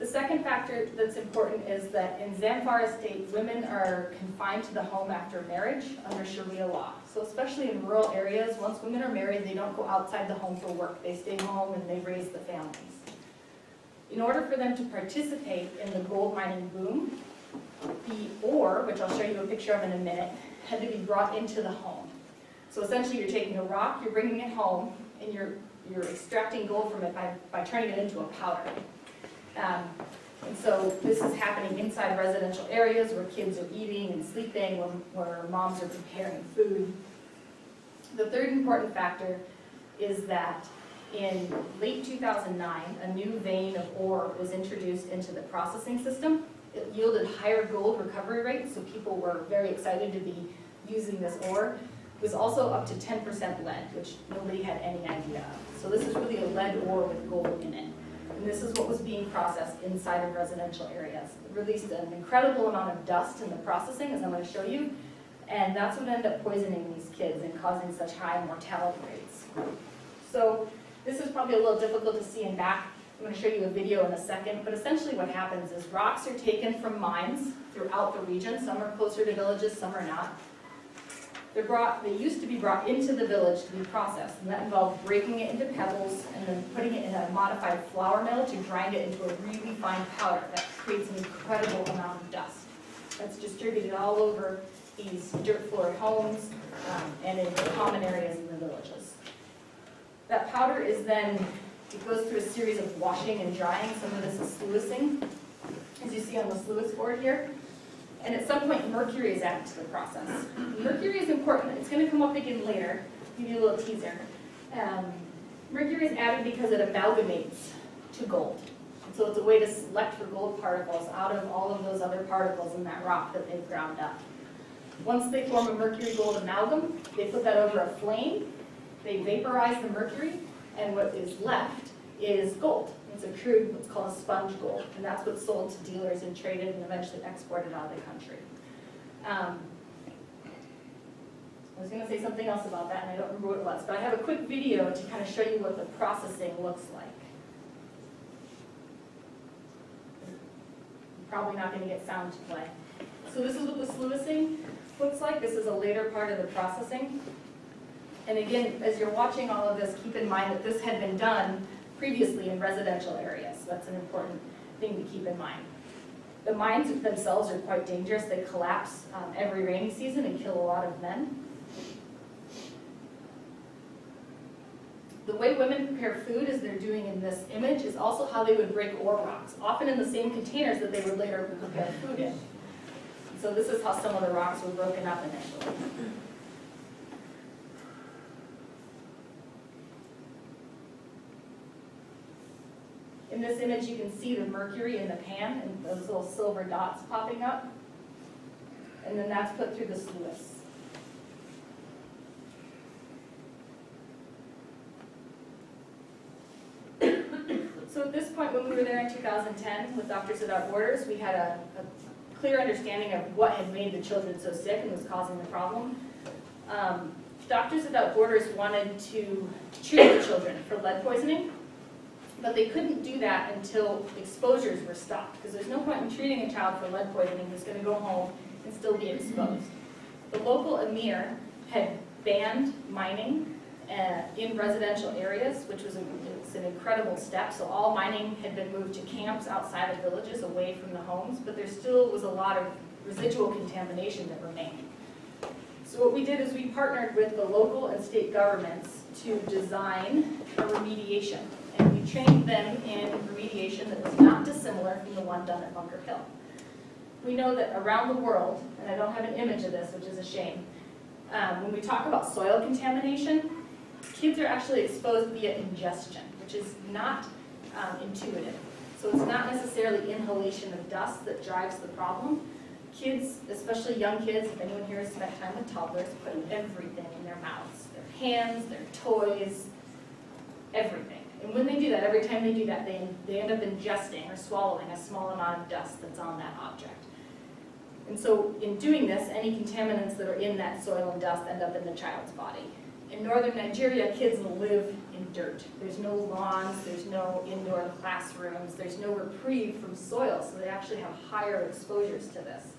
The second factor that's important is that in Zamfara State, women are confined to the home after marriage under Sharia law. So especially in rural areas, once women are married, they don't go outside the home for work. They stay home and they raise the families. In order for them to participate in the gold mining boom, the ore, which I'll show you a picture of in a minute, had to be brought into the home. So essentially you're taking a rock, you're bringing it home, and you're extracting gold from it by turning it into a powder. And so this is happening inside residential areas where kids are eating and sleeping, where moms are preparing food. The third important factor is that in late 2009, a new vein of ore was introduced into the processing system. It yielded higher gold recovery rates, so people were very excited to be using this ore. It was also up to 10% lead, which nobody had any idea of. So this is really a lead ore with gold in it. And this is what was being processed inside of residential areas. It released an incredible amount of dust in the processing, as I'm going to show you, and that's what ended up poisoning these kids and causing such high mortality rates. So this is probably a little difficult to see in back. I'm going to show you a video in a second, but essentially what happens is rocks are taken from mines throughout the region. Some are closer to villages, some are not. They used to be brought into the village to be processed, and that involved breaking it into pebbles and then putting it in a modified flour mill to grind it into a really fine powder that creates an incredible amount of dust. That's distributed all over these dirt-floored homes and in common areas in the villages. That powder is then, it goes through a series of washing and drying. Some of this is sluicing, as you see on the sluice board here. And at some point, mercury is added to the process. Mercury is important. It's going to come up again later. I'll give you a little teaser. Mercury is added because it amalgamates to gold. So it's a way to select for gold particles out of all of those other particles in that rock that they've ground up. Once they form a mercury-gold amalgam, they put that over a flame. They vaporize the mercury, and what is left is gold. It's a crude, what's called a sponge gold, and that's what's sold to dealers and traded and eventually exported out of the country. I was going to say something else about that, and I don't remember what it was, but I have a quick video to kind of show you what the processing looks like. I'm probably not going to get sound to play. So this is what the sluicing looks like. This is a later part of the processing. And again, as you're watching all of this, keep in mind that this had been done previously in residential areas. So that's an important thing to keep in mind. The mines themselves are quite dangerous. They collapse every rainy season and kill a lot of men. The way women prepare food, as they're doing in this image, is also how they would break ore rocks, often in the same containers that they would later prepare food in. So this is how some of the rocks were broken up initially. In this image, you can see the mercury in the pan and those little silver dots popping up. And then that's put through the sluice. So at this point, when we were there in 2010 with Doctors Without Borders, we had a clear understanding of what had made the children so sick and was causing the problem. Doctors Without Borders wanted to treat the children for lead poisoning, but they couldn't do that until exposures were stopped, because there's no point in treating a child for lead poisoning who's going to go home and still be exposed. The local emir had banned mining in residential areas, which was an incredible step. So all mining had been moved to camps outside of villages, away from the homes, but there still was a lot of residual contamination that remained. So what we did is we partnered with the local and state governments to design a remediation. And we trained them in remediation that was not dissimilar from the one done at Bunker Hill. We know that around the world, and I don't have an image of this, which is a shame, when we talk about soil contamination, kids are actually exposed via ingestion, which is not intuitive. So it's not necessarily inhalation of dust that drives the problem. Kids, especially young kids, if anyone here has spent time with toddlers, put everything in their mouths. Their hands, their toys, everything. And when they do that, every time they do that, they end up ingesting or swallowing a small amount of dust that's on that object. And so in doing this, any contaminants that are in that soil and dust end up in the child's body. In northern Nigeria, kids live in dirt. There's no lawns, there's no indoor classrooms, there's no reprieve from soil, so they actually have higher exposures to this.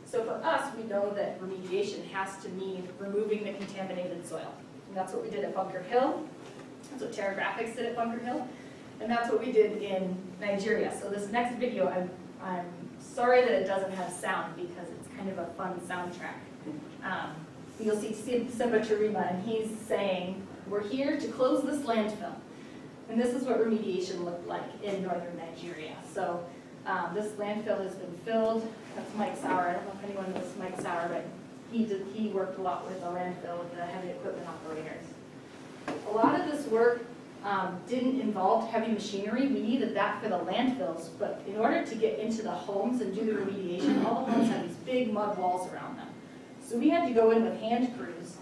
So for us, we know that remediation has to mean removing the contaminated soil. And that's what we did at Bunker Hill. That's what TerraGraphics did at Bunker Hill. And that's what we did in Nigeria. So this next video, I'm sorry that it doesn't have sound because it's kind of a fun soundtrack. You'll see Simba Chirima, and he's saying, we're here to close this landfill. And this is what remediation looked like in northern Nigeria. So this landfill has been filled. That's Mike Sauer. I don't know if anyone knows Mike Sauer, but he worked a lot with the landfill with the heavy equipment operators. A lot of this work didn't involve heavy machinery. We needed that for the landfills, but in order to get into the homes and do the remediation, all the homes had these big mud walls around them. So we had to go in with hand crews,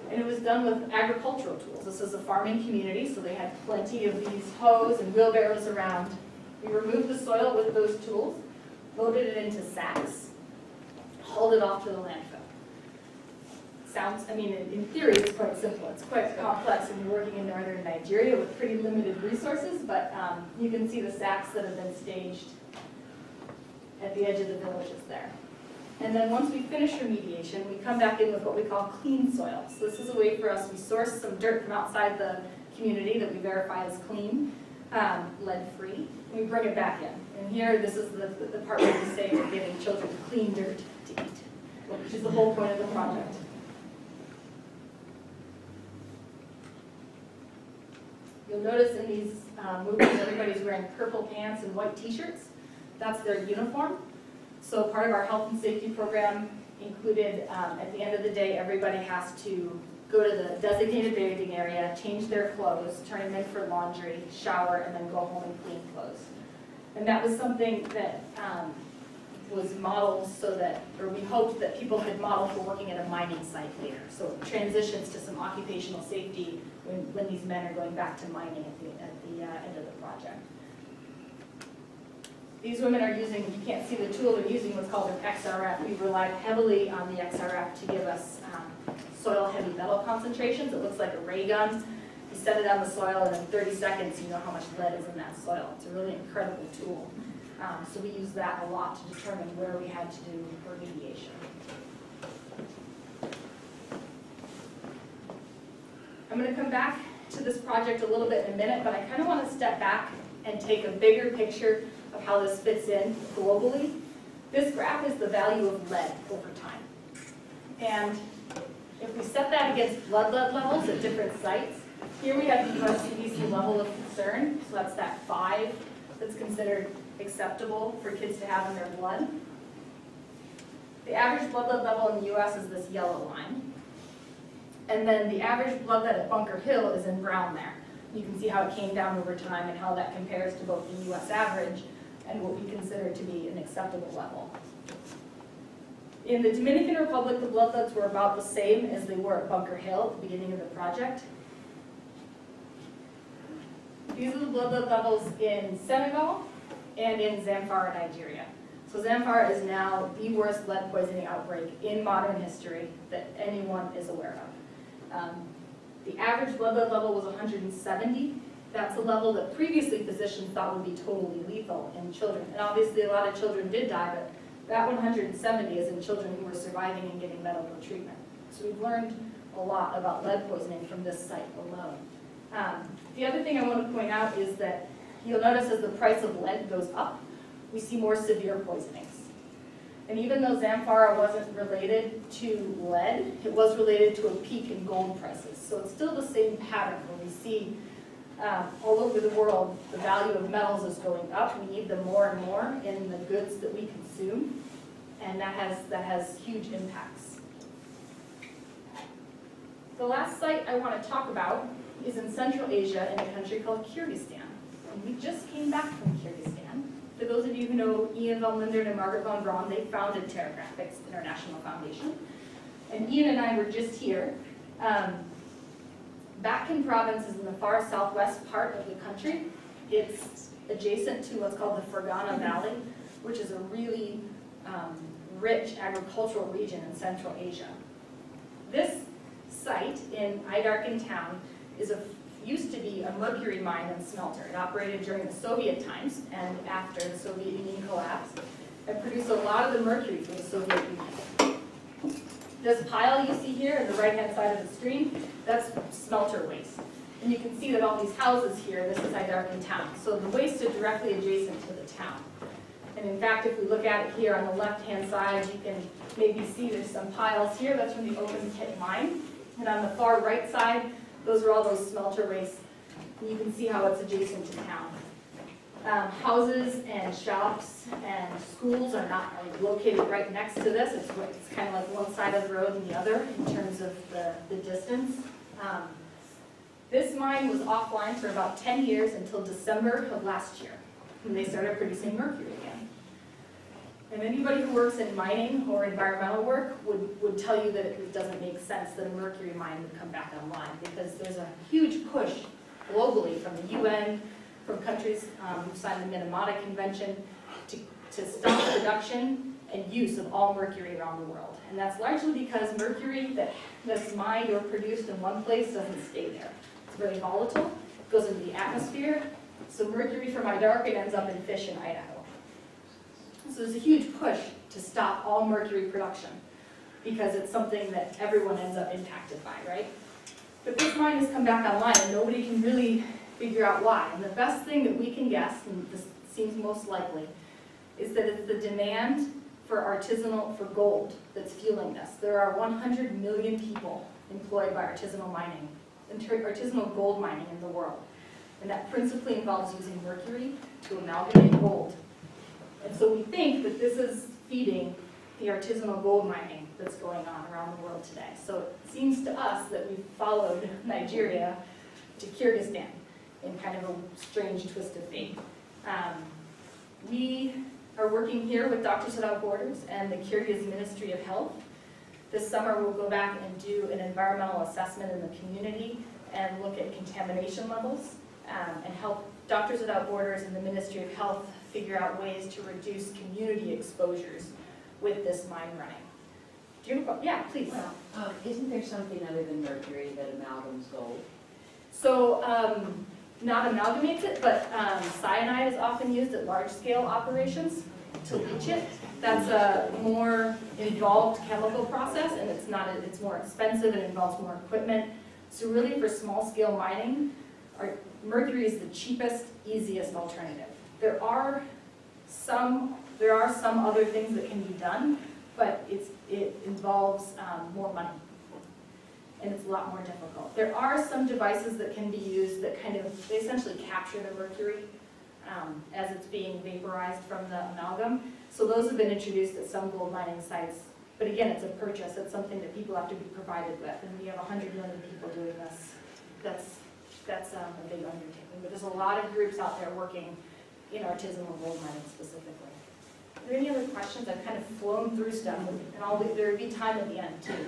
and it was done with agricultural tools. This is a farming community, so they had plenty of these hoes and wheelbarrows around. We removed the soil with those tools, loaded it into sacks, hauled it off to the landfill. Sounds, I mean, in theory, it's quite simple. It's quite complex when you're working in northern Nigeria with pretty limited resources, but you can see the sacks that have been staged at the edge of the villages there. And then once we finish remediation, we come back in with what we call clean soil. So this is a way for us, we source some dirt from outside the community that we verify is clean, lead-free, and we bring it back in. And here, this is the part where we say we're giving children clean dirt to eat, which is the whole point of the project. You'll notice in these movies, everybody's wearing purple pants and white t-shirts. That's their uniform. So part of our health and safety program included, at the end of the day, everybody has to go to the designated bathing area, change their clothes, turn them in for laundry, shower, and then go home and clean clothes. And that was something that was modeled so that, or we hoped that people could model for working at a mining site later. So it transitions to some occupational safety when these men are going back to mining at the end of the project. These women are using, you can't see the tool, they're using what's called an XRF. We've relied heavily on the XRF to give us soil heavy metal concentrations. It looks like a ray gun. You set it on the soil, and in 30 seconds you know how much lead is in that soil. It's a really incredible tool. So we use that a lot to determine where we had to do remediation. I'm going to come back to this project a little bit in a minute, but I kind of want to step back and take a bigger picture of how this fits in globally. This graph is the value of lead over time. And if we set that against blood lead levels at different sites, here we have the US CDC level of concern, so that's that 5 that's considered acceptable for kids to have in their blood. The average blood lead level in the US is this yellow line. And then the average blood lead at Bunker Hill is in brown there. You can see how it came down over time and how that compares to both the US average and what we consider to be an acceptable level. In the Dominican Republic, the blood leads were about the same as they were at Bunker Hill at the beginning of the project. These are the blood lead levels in Senegal and in Zamfara, Nigeria. So Zamfara is now the worst lead poisoning outbreak in modern history that anyone is aware of. The average blood lead level was 170. That's a level that previously physicians thought would be totally lethal in children. And obviously a lot of children did die, but that 170 is in children who were surviving and getting medical treatment. So we've learned a lot about lead poisoning from this site alone. The other thing I want to point out is that you'll notice as the price of lead goes up, we see more severe poisonings. And even though Zamfara wasn't related to lead, it was related to a peak in gold prices. So it's still the same pattern where we see all over the world the value of metals is going up. We need them more and more in the goods that we consume, and that has huge impacts. The last site I want to talk about is in Central Asia in a country called Kyrgyzstan. And we just came back from Kyrgyzstan. For those of you who know Ian van Linderen and Margaret van Braun, they founded TerraGraphics International Foundation. And Ian and I were just here. Bakin province is in the far southwest part of the country. It's adjacent to what's called the Fergana Valley, which is a really rich agricultural region in Central Asia. This site in Idarkin town used to be a mercury mine and smelter. It operated during the Soviet times and after the Soviet Union collapsed, and produced a lot of the mercury for the Soviet Union. This pile you see here on the right-hand side of the screen, that's smelter waste. And you can see that all these houses here, this is Idarkin town. So the waste is directly adjacent to the town. And in fact, if we look at it here on the left-hand side, you can maybe see there's some piles here. That's from the open pit mine. And on the far right side, those are all those smelter wastes. And you can see how it's adjacent to town. Houses and shops and schools are not located right next to this. It's kind of like one side of the road and the other in terms of the distance. This mine was offline for about 10 years until December of last year, when they started producing mercury again. And anybody who works in mining or environmental work would tell you that it doesn't make sense that a mercury mine would come back online, because there's a huge push globally from the UN, from countries who signed the Minamata Convention to stop production and use of all mercury around the world. And that's largely because mercury that's mined or produced in one place doesn't stay there. It's very volatile, it goes into the atmosphere, so mercury from Idarkin ends up in fish in Idaho. So there's a huge push to stop all mercury production because it's something that everyone ends up impacted by, right? But this mine has come back online and nobody can really figure out why. And the best thing that we can guess, and this seems most likely, is that it's the demand for gold that's fueling this. There are 100 million people employed by artisanal mining, artisanal gold mining in the world. And that principally involves using mercury to amalgamate gold. And so we think that this is feeding the artisanal gold mining that's going on around the world today. So it seems to us that we've followed Nigeria to Kyrgyzstan in kind of a strange twist of fate. We are working here with Doctors Without Borders and the Kyrgyz Ministry of Health. This summer we'll go back and do an environmental assessment in the community and look at contamination levels and help Doctors Without Borders and the Ministry of Health figure out ways to reduce community exposures with this mine running. Do you have a, yeah, please. Well, isn't there something other than mercury that amalgams gold? So, not amalgamates it, but cyanide is often used at large-scale operations to leach it. That's a more involved chemical process, and it's more expensive and involves more equipment. So really, for small-scale mining, mercury is the cheapest, easiest alternative. There are some other things that can be done, but it involves more money, and it's a lot more difficult. There are some devices that can be used that they essentially capture the mercury as it's being vaporized from the amalgam. So those have been introduced at some gold mining sites. But again, it's a purchase. It's something that people have to be provided with, and we have 100 million people doing this. That's a big undertaking. But there's a lot of groups out there working in artisanal gold mining specifically. Are there any other questions? I've kind of flown through stuff, and there will be time at the end too.